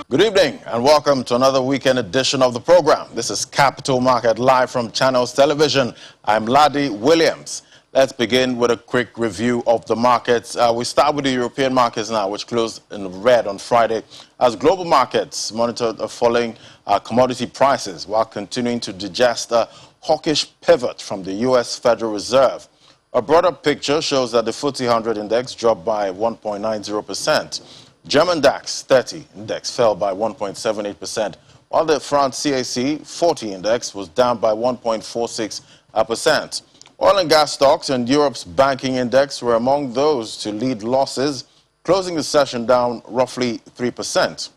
Good evening and welcome to another weekend edition of the program. This is Capital Market live from Channels Television. I'm Ladi Williams. Let's begin with a quick review of the markets. We start with the European markets now, which closed in red on Friday as global markets monitored falling commodity prices while continuing to digest a hawkish pivot from the U.S. Federal Reserve. A broader picture shows that the FTSE 100 index dropped by 1.90%. German DAX 30 index fell by 1.78%, while the France CAC 40 index was down by 1.46%. Oil and gas stocks and Europe's banking index were among those to lead losses, closing the session down roughly 3%.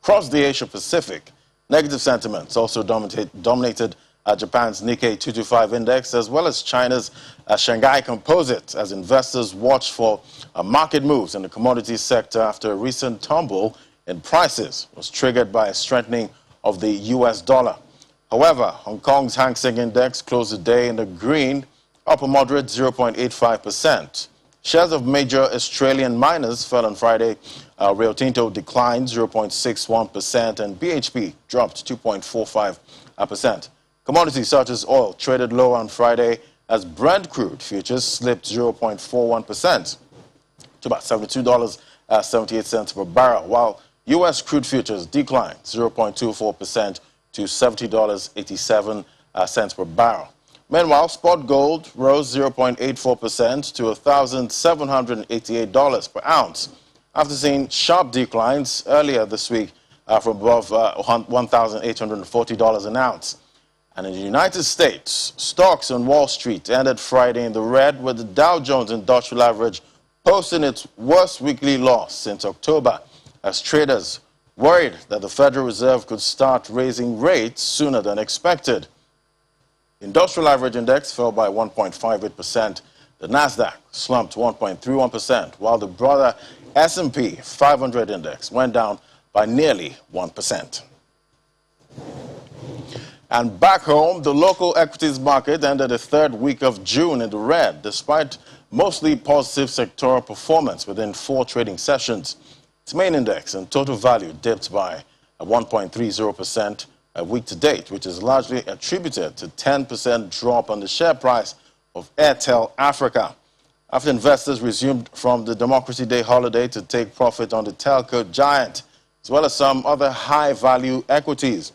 Across the Asia Pacific, negative sentiments also dominated Japan's Nikkei 225 index, as well as China's Shanghai Composite, as investors watch for market moves in the commodities sector after a recent tumble in prices was triggered by a strengthening of the U.S. dollar. However, Hong Kong's Hang Seng Index closed the day in the green, up a moderate 0.85%. Shares of major Australian miners fell on Friday. Rio Tinto declined 0.61% and BHP dropped 2.45%. Commodities such as oil traded low on Friday as Brent crude futures slipped 0.41% to about $72.78 per barrel, while U.S. crude futures declined 0.24% to $70.87 per barrel. Meanwhile, spot gold rose 0.84% to $1,788 per ounce after seeing sharp declines earlier this week from above $1,840 an ounce. And in the United States, stocks on Wall Street ended Friday in the red, with the Dow Jones Industrial Average posting its worst weekly loss since October, as traders worried that the Federal Reserve could start raising rates sooner than expected. The Industrial Average Index fell by 1.58%. The Nasdaq slumped 1.31%, while the broader S&P 500 index went down by nearly 1%. And back home, the local equities market ended the third week of June in the red, despite mostly positive sectoral performance within 4 trading sessions. Its main index and total value dipped by 1.30% week to date, which is largely attributed to 10% drop on the share price of Airtel Africa, after investors resumed from the Democracy Day holiday to take profit on the telco giant, as well as some other high-value equities.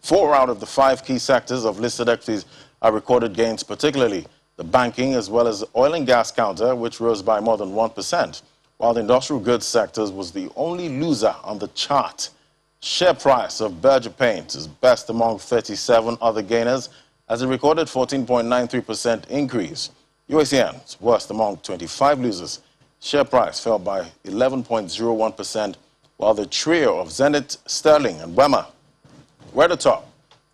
4 out of the 5 key sectors of listed equities recorded gains, particularly the banking as well as the oil and gas counter, which rose by more than 1%, while the industrial goods sectors was the only loser on the chart. Share price of Berger Paints is best among 37 other gainers, as it recorded 14.93% increase. UACN's worst among 25 losers. Share price fell by 11.01%, while the trio of Zenith, Sterling, and Wema were the top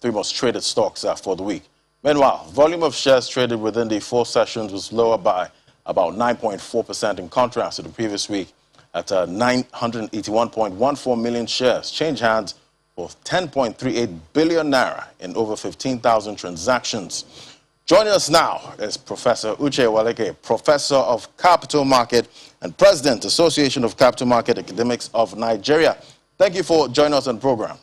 3 most traded stocks for the week. Meanwhile, volume of shares traded within the 4 sessions was lower by about 9.4% in contrast to the previous week at 981.14 million shares. Change hands for 10.38 billion naira in over 15,000 transactions. Joining us now is Professor Uche Waleke, Professor of Capital Market and President, Association of Capital Market Academics of Nigeria. Thank you for joining us on the program.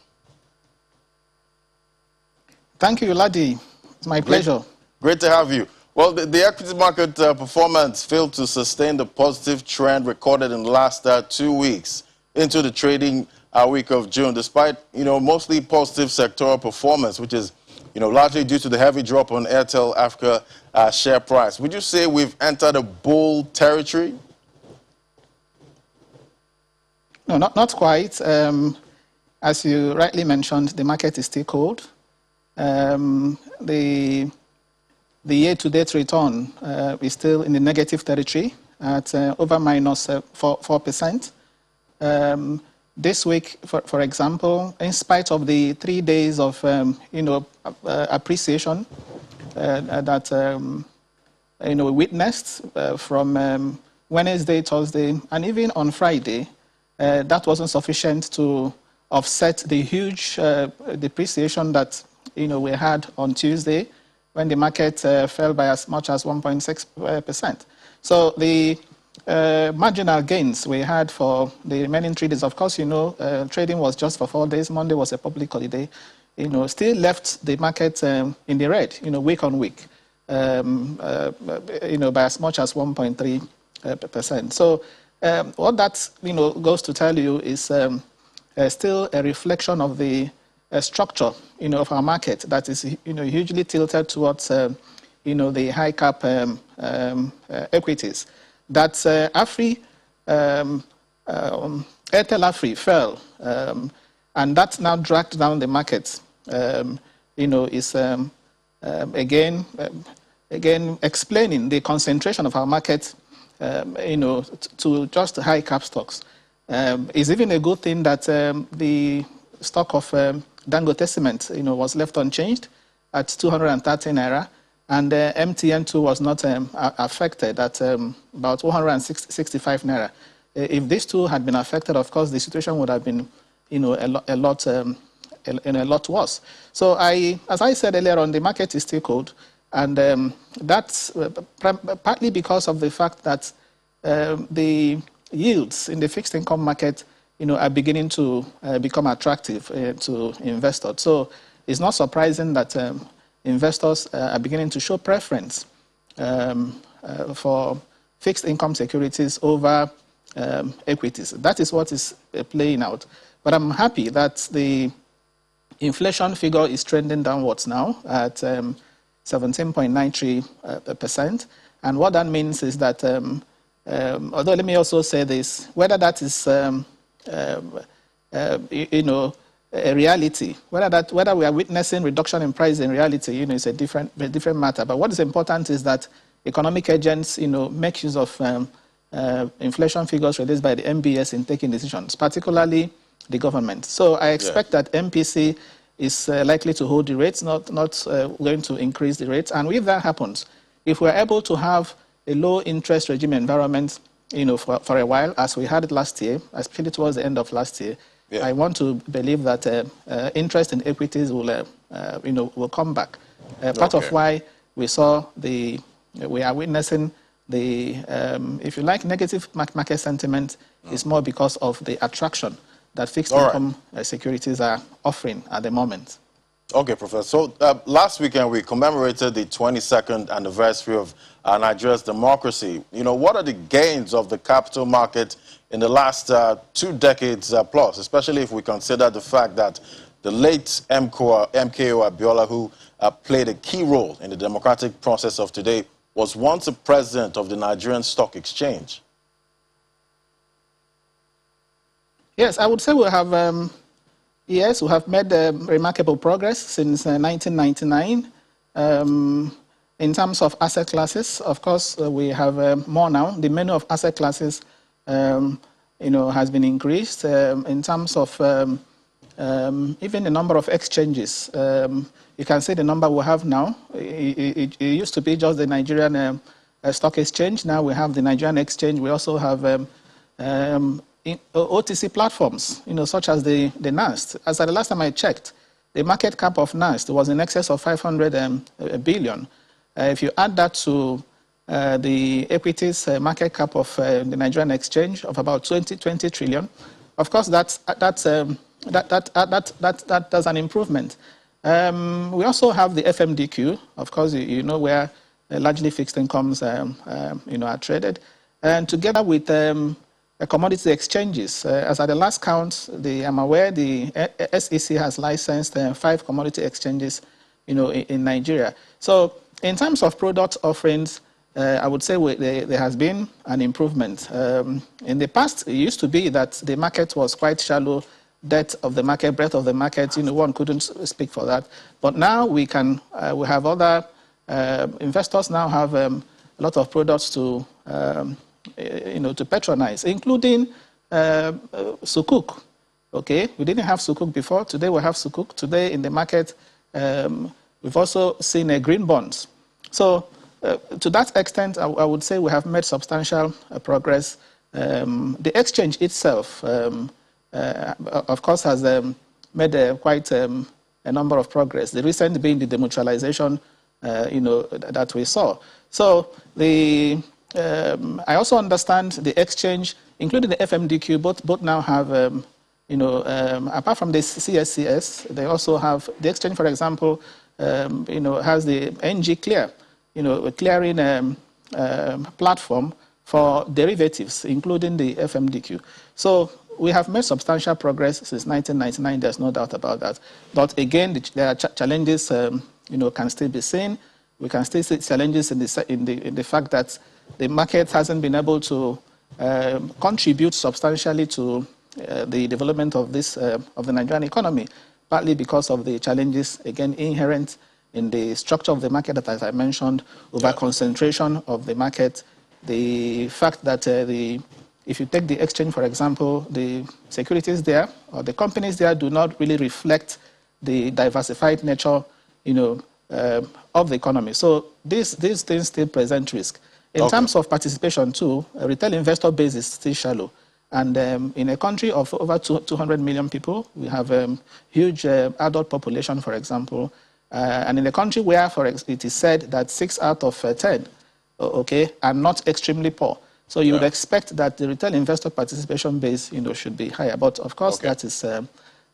Thank you, Ladi. It's my pleasure. Great to have you. Well, the equity market performance failed to sustain the positive trend recorded in the last 2 weeks into the trading week of June, despite, mostly positive sectoral performance, which is, largely due to the heavy drop on Airtel Africa share price. Would you say we've entered a bull territory? No, not quite. As you rightly mentioned, the market is still cold. The year-to-date return is still in the negative territory at over minus 4%. This week, for example, in spite of the 3 days of appreciation that we witnessed from Wednesday, Thursday, and even on Friday, that wasn't sufficient to offset the huge depreciation that we had on Tuesday, when the market fell by as much as 1.6%. So the marginal gains we had for the remaining 3 days. Of course, trading was just for 4 days. Monday was a public holiday. Still left the market in the red, week on week, by as much as 1.3%. So what that, goes to tell you is still a reflection of the structure, of our market that is, hugely tilted towards, the high cap equities. That Airtel Afri fell, and that now dragged down the market. Is again explaining the concentration of our market, to just high cap stocks. It's even a good thing that the stock of Dangote Cement, was left unchanged at 230 naira, and MTN2 was not affected at about 165 naira. If these two had been affected, of course, the situation would have been, a lot worse. So as I said earlier on, the market is still cold, and that's partly because of the fact that the yields in the fixed income market, are beginning to become attractive to investors. So it's not surprising that investors are beginning to show preference for fixed income securities over equities. That is what is playing out. But I'm happy that the inflation figure is trending downwards now at 17.93%. And what that means is that, although let me also say this, whether that is, a reality, whether we are witnessing reduction in price in reality, is a different matter. But what is important is that economic agents, make use of inflation figures released by the MBS in taking decisions, particularly the government. So I expect that MPC is likely to hold the rates, not going to increase the rates. And if that happens, if we're able to have a low interest regime environment, for a while, as we had it last year, especially towards the end of last year, I want to believe that interest in equities will come back. Part of why we are witnessing the, if you like, negative market sentiment is more because of the attraction that fixed income securities are offering at the moment. Okay, Professor. So last weekend we commemorated the 22nd anniversary of Nigeria's democracy. What are the gains of the capital market in the last 2 decades plus, especially if we consider the fact that the late MKO Abiola, who played a key role in the democratic process of today, was once a president of the Nigerian Stock Exchange? Yes, I would say we have made remarkable progress since 1999. In terms of asset classes, of course, we have more now. The menu of asset classes, has been increased. In terms of even the number of exchanges, you can see the number we have now. It used to be just the Nigerian Stock Exchange. Now we have the Nigerian Exchange. We also have OTC platforms, such as the NAST. As at the last time I checked, the market cap of NAST was in excess of 500 billion. If you add that to the equities market cap of the Nigerian Exchange of about 20 trillion, of course that's an improvement. We also have the FMDQ, of course, where largely fixed incomes are traded, and together with commodity exchanges. As at the last count, I'm aware the SEC has licensed 5 commodity exchanges, in Nigeria. So in terms of product offerings, I would say there has been an improvement. In the past, it used to be that the market was quite shallow, depth of the market, breadth of the market, one couldn't speak for that. But now we have other investors now have a lot of products to patronize, including Sukuk. Okay, we didn't have Sukuk before. Today we have Sukuk. Today in the market, we've also seen green bonds. So to that extent, I would say we have made substantial progress. The exchange itself, of course, has made quite a number of progress. The recent being the demutualization, that we saw. So the I also understand the exchange, including the FMDQ, both now have, apart from the CSCS, they also have the exchange, for example, has the NG Clear, a clearing platform for derivatives, including the FMDQ. So we have made substantial progress since 1999. There's no doubt about that. But again, there are challenges, can still be seen. We can still see challenges in the fact that the market hasn't been able to contribute substantially to the development of the Nigerian economy, partly because of the challenges, again, inherent in the structure of the market that, as I mentioned, over-concentration of the market, the fact that if you take the exchange, for example, the securities there or the companies there do not really reflect the diversified nature, of the economy. So these things still present risk. In terms of participation too, a retail investor base is still shallow. And in a country of over 200 million people, we have a huge adult population, for example. And in a country where, it is said that 6 out of 10, are not extremely poor. So you would expect that the retail investor participation base, should be higher. But of course, that is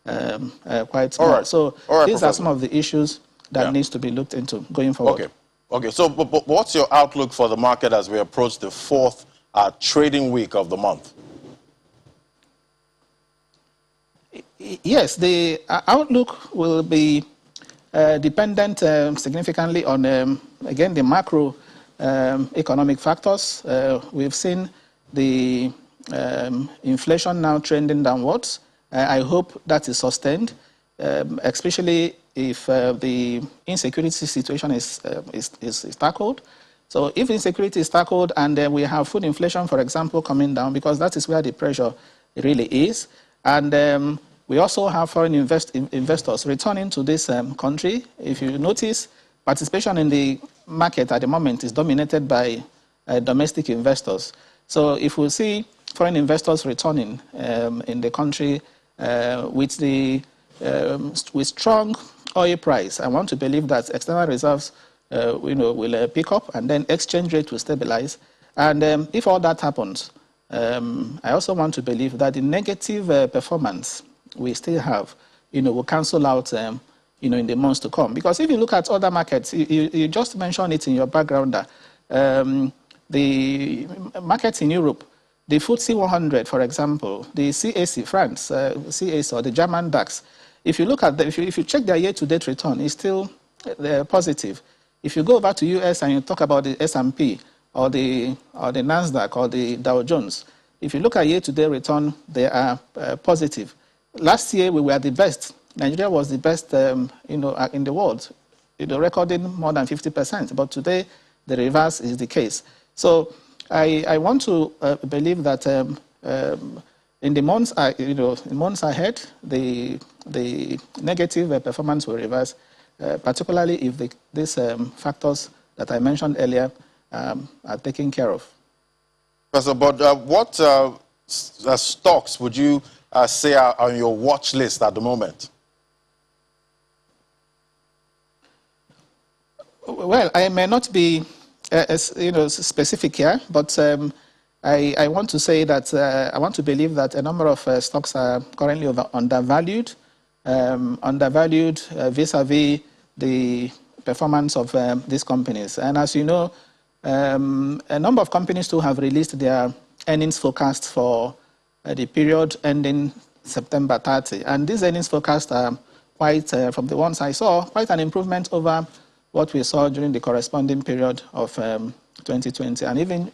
quite small. All right. So these Professor. are some of the issues that needs to be looked into going forward. Okay. So but what's your outlook for the market as we approach the 4th trading week of the month? Yes, the outlook will be dependent significantly on, again, the macro economic factors. We've seen the inflation now trending downwards. I hope that is sustained, especially if the insecurity situation is tackled. So if insecurity is tackled and we have food inflation, for example, coming down, because that is where the pressure really is, and we also have foreign investors returning to this country. If you notice, participation in the market at the moment is dominated by domestic investors. So if we see foreign investors returning in the country with strong oil price, I want to believe that external reserves will pick up and then exchange rate will stabilize. And if all that happens, I also want to believe that the negative performance we still have, will cancel out, in the months to come. Because if you look at other markets, you just mentioned it in your background that the markets in Europe, the FTSE 100, for example, the CAC, France, CAC, or the German DAX, if you look at if you check their year-to-date return, it's still positive. If you go over to US and you talk about the S&P or the NASDAQ or the Dow Jones, if you look at year-to-date return, they are positive. Last year, we were the best. Nigeria was the best, in the world, recording more than 50%. But today, the reverse is the case. So I want to believe that in the months, months ahead, the negative performance will reverse, particularly if these factors that I mentioned earlier are taken care of. Professor, but what stocks would you say are on your watch list at the moment? Well, I may not be specific here, but I want to say that I want to believe that a number of stocks are currently undervalued vis-a-vis the performance of these companies. And as you know, a number of companies too have released their earnings forecasts for the period ending September 30. And these earnings forecasts are quite, from the ones I saw, quite an improvement over what we saw during the corresponding period of 2020, and even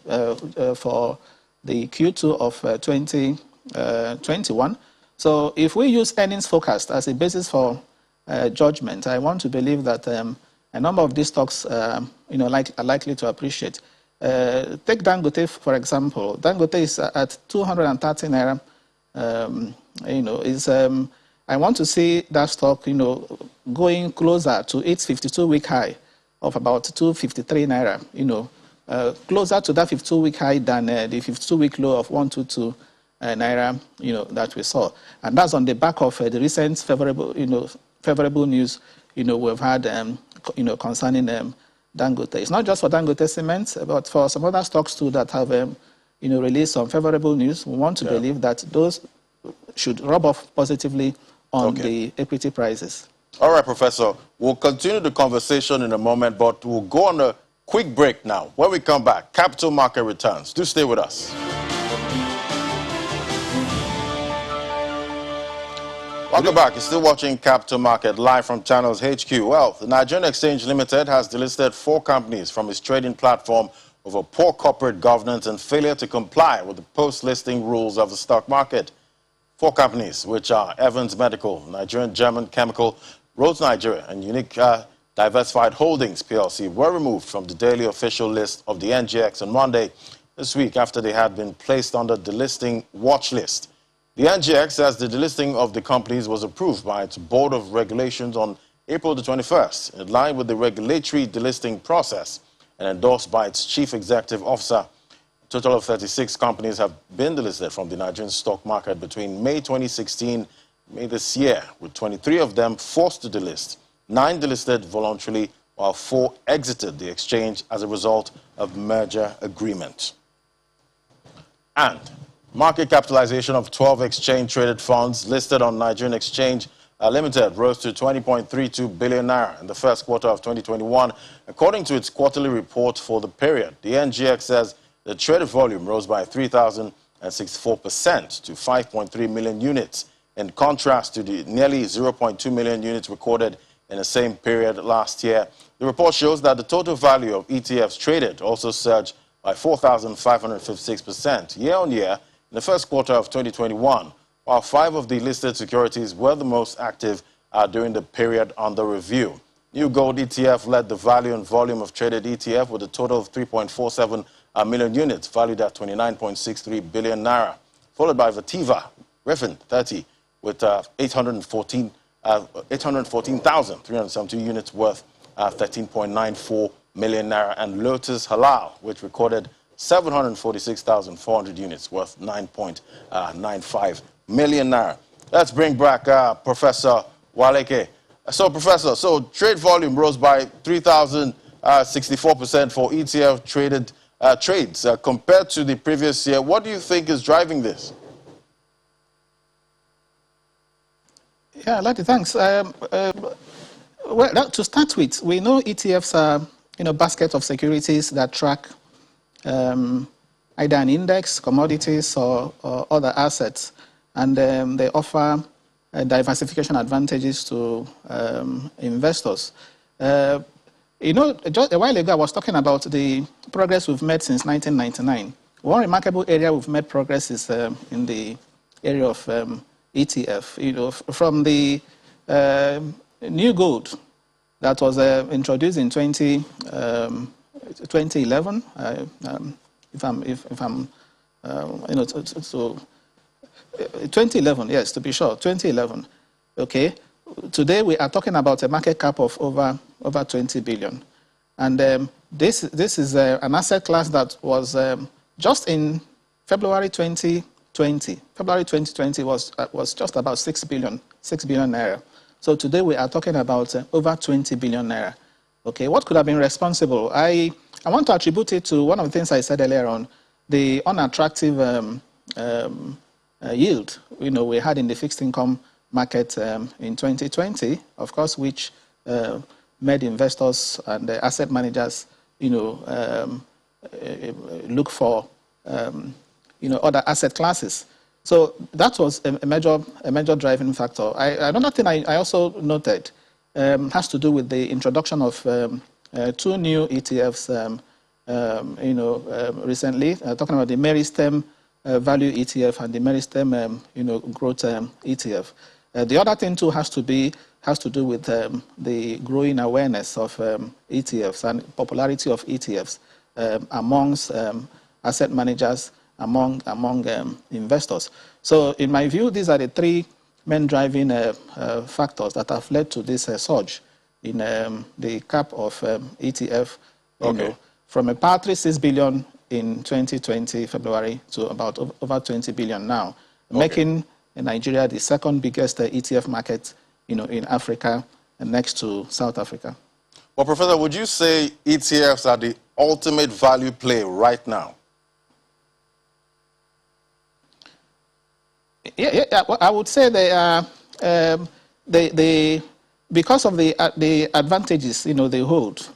for the Q2 of 2021. So if we use earnings forecast as a basis for judgment, I want to believe that a number of these stocks are likely to appreciate. Take Dangote, for example. Dangote is at 230 naira. I want to see that stock, going closer to its 52-week high of about 253 naira. Closer to that 52-week high than the 52-week low of 122 naira. That we saw, and that's on the back of the recent favorable news. We've had, concerning Dangote. It's not just for Dangote Cement, but for some other stocks too that have released some favorable news. We want to believe that those should rub off positively on the equity prices. All right, Professor. We'll continue the conversation in a moment, but we'll go on a quick break now. When we come back, capital market returns. Do stay with us. Welcome back. You're still watching Capital Market live from Channels HQ. Well, the Nigerian Exchange Limited has delisted 4 companies from its trading platform over poor corporate governance and failure to comply with the post-listing rules of the stock market. 4 companies, which are Evans Medical, Nigerian German Chemical, Rhodes Nigeria, and Unique Diversified Holdings PLC, were removed from the daily official list of the NGX on Monday this week after they had been placed under the delisting watch list. The NGX says the delisting of the companies was approved by its Board of Regulations on April the 21st, in line with the regulatory delisting process and endorsed by its Chief Executive Officer. A total of 36 companies have been delisted from the Nigerian stock market between May 2016 and May this year, with 23 of them forced to delist, 9 delisted voluntarily, while 4 exited the exchange as a result of merger agreement. And market capitalization of 12 exchange-traded funds listed on Nigerian Exchange Limited rose to 20.32 billion naira in the first quarter of 2021, according to its quarterly report for the period. The NGX says the traded volume rose by 3,064% to 5.3 million units, in contrast to the nearly 0.2 million units recorded in the same period last year. The report shows that the total value of ETFs traded also surged by 4,556% year-on-year in the first quarter of 2021, while 5 of the listed securities were the most active during the period under review. New Gold ETF led the value and volume of traded ETF with a total of 3.47 million units, valued at 29.63 billion naira, followed by Vativa, Refin 30, with 814,372 units worth 13.94 million naira, and Lotus Halal, which recorded 746,400 units worth 9.95 million naira. Let's bring back Professor Waleke. So, Professor, trade volume rose by 3,064% for ETF traded trades compared to the previous year. What do you think is driving this? Yeah, Lati, thanks. Well, to start with, we know ETFs are basket of securities that track either an index, commodities, or other assets, and they offer diversification advantages to investors. Just a while ago, I was talking about the progress we've made since 1999. One remarkable area we've made progress is in the area of ETF. From the new gold that was introduced in 2011. If I'm 2011, yes, to be sure, 2011. Okay. Today we are talking about a market cap of over 20 billion, and this is an asset class that was just in February 2020. February 2020 was just about 6 billion naira. So today we are talking about over 20 billion naira. Okay, what could have been responsible? I want to attribute it to one of the things I said earlier on, the unattractive yield we had in the fixed income market in 2020, of course, which made investors and asset managers look for other asset classes. So that was a major driving factor. Another thing I also noted has to do with the introduction of 2 new ETFs recently, talking about the Meristem Value ETF and the Meristem Growth ETF. The other thing too has to do with the growing awareness of ETFs and popularity of ETFs amongst asset managers, among investors. So in my view, these are the 3 main driving factors that have led to this surge in the cap of ETF, from a paltry 6 billion in 2020 February to about over 20 billion now, making Nigeria the second biggest ETF market in Africa, next to South Africa. Well, Professor, would you say ETFs are the ultimate value play right now? Yeah, well, I would say they are, because of the advantages, they hold.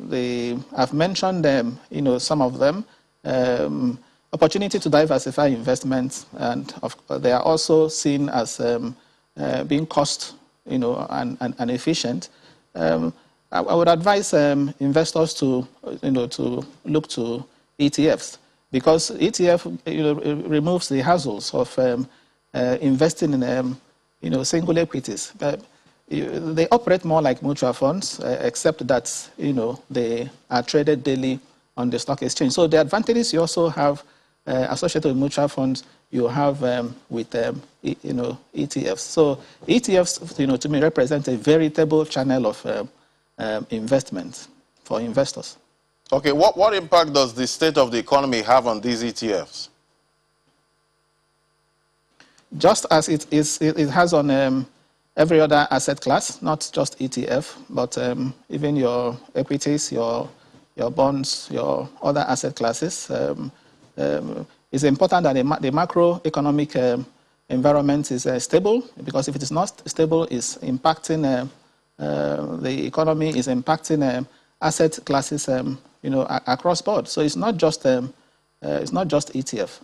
I've mentioned them, some of them. Opportunity to diversify investments, and they are also seen as being cost, and efficient. I would advise investors to, to look to ETFs, because ETF, removes the hassles of investing in, single equities. They operate more like mutual funds, except that, they are traded daily on the stock exchange. So the advantages you also have associated with mutual funds, you have with ETFs. So ETFs, to me, represent a veritable channel of investment for investors. Okay, what impact does the state of the economy have on these ETFs? Just as it has on every other asset class, not just ETF, but even your equities, your bonds, your other asset classes. It's important that the macroeconomic environment is stable, because if it is not stable, it's impacting the economy, is impacting asset classes, across board. So it's not just ETF.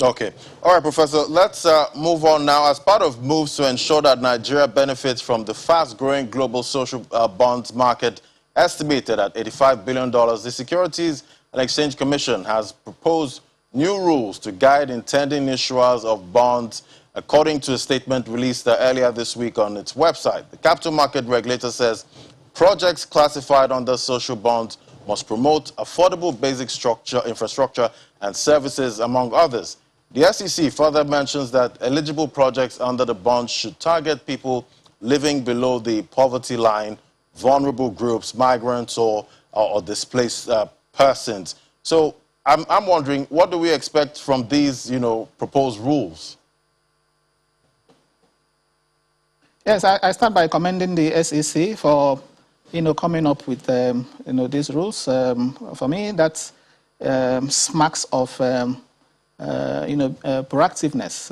Okay. All right, Professor, let's move on now. As part of moves to ensure that Nigeria benefits from the fast-growing global social bonds market, estimated at $85 billion, the Securities and Exchange Commission has proposed new rules to guide intending issuers of bonds, according to a statement released earlier this week on its website. The capital market regulator says projects classified under social bonds must promote affordable basic infrastructure and services, among others. The SEC further mentions that eligible projects under the bonds should target people living below the poverty line, vulnerable groups, migrants, or displaced persons. So I'm wondering, what do we expect from these, proposed rules? Yes, I start by commending the SEC for, coming up with, these rules. For me, that smacks of, proactiveness.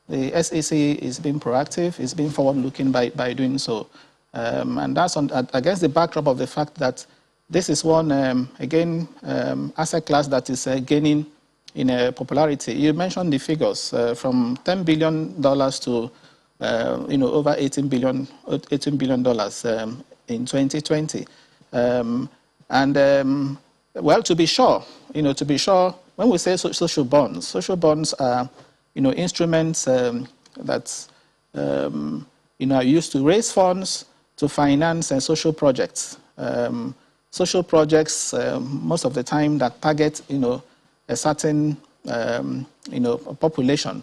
The SEC is being proactive, is being forward-looking by doing so. And that's against the backdrop of the fact that this is one, asset class that is gaining in popularity. You mentioned the figures from $10 billion to over $18 billion in 2020. Well, to be sure, when we say social bonds are, instruments that, are used to raise funds to finance social projects. Social projects, most of the time, that target, a certain, population.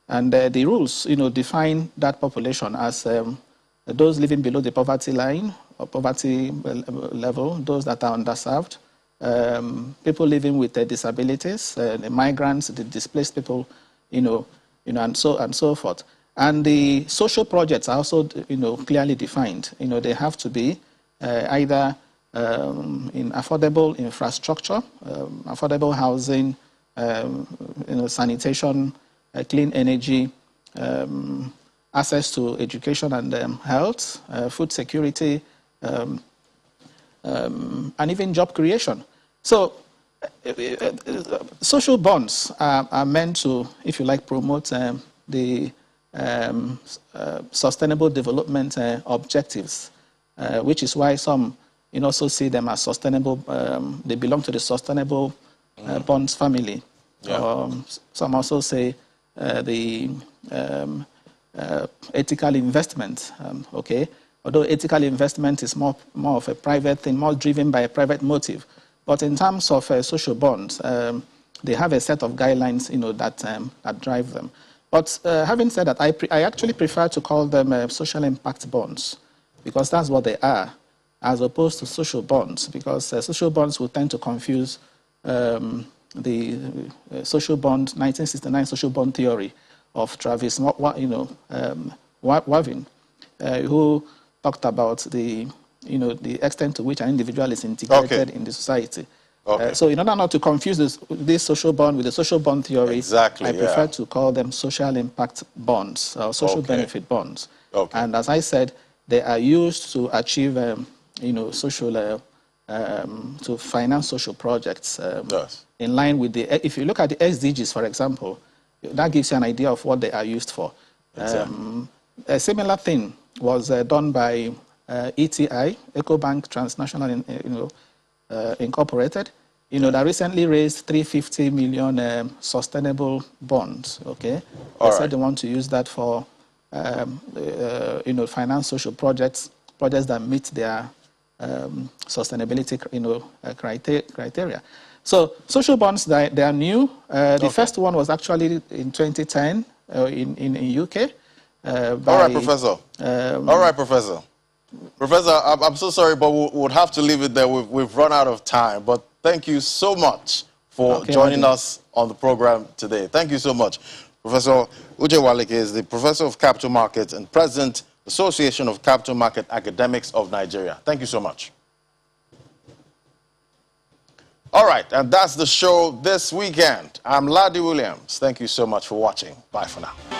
And the rules, define that population as those living below the poverty line or poverty level, those that are underserved, people living with disabilities, the migrants, the displaced people, and so forth. And the social projects are also, clearly defined. They have to be either in affordable infrastructure, affordable housing, sanitation, clean energy, access to education and health, food security, and even job creation. So social bonds are meant to, if you like, promote the sustainable development objectives, which is why some also see them as sustainable. They belong to the sustainable bonds family. Yeah. Some also say the ethical investment, okay? Although ethical investment is more of a private thing, more driven by a private motive. But in terms of social bonds, they have a set of guidelines, that drive them. But having said that, I actually prefer to call them social impact bonds, because that's what they are, as opposed to social bonds, because social bonds will tend to confuse the social bond, 1969 social bond theory of Travis Wavin, who talked about the the extent to which an individual is integrated in the society. Okay. So in order not to confuse this social bond with the social bond theory, exactly, I prefer to call them social impact bonds or social benefit bonds. Okay. And as I said, they are used to achieve, social, to finance social projects Yes. in line with if you look at the SDGs, for example, that gives you an idea of what they are used for. Exactly. A similar thing was done by ETI, EcoBank Transnational, Incorporated, that recently raised 350 million sustainable bonds. Okay, they said they want to use that for, finance social projects that meet their sustainability, criteria. So social bonds, they are new. The first one was actually in 2010 in UK. All right, Professor. All right, Professor. Professor, I'm so sorry, but we'll have to leave it there. We've run out of time. But thank you so much for joining us on the program today. Thank you so much. Professor Uche Walike is the Professor of Capital Markets and President, Association of Capital Market Academics of Nigeria. Thank you so much. All right, and that's the show this weekend. I'm Ladi Williams. Thank you so much for watching. Bye for now.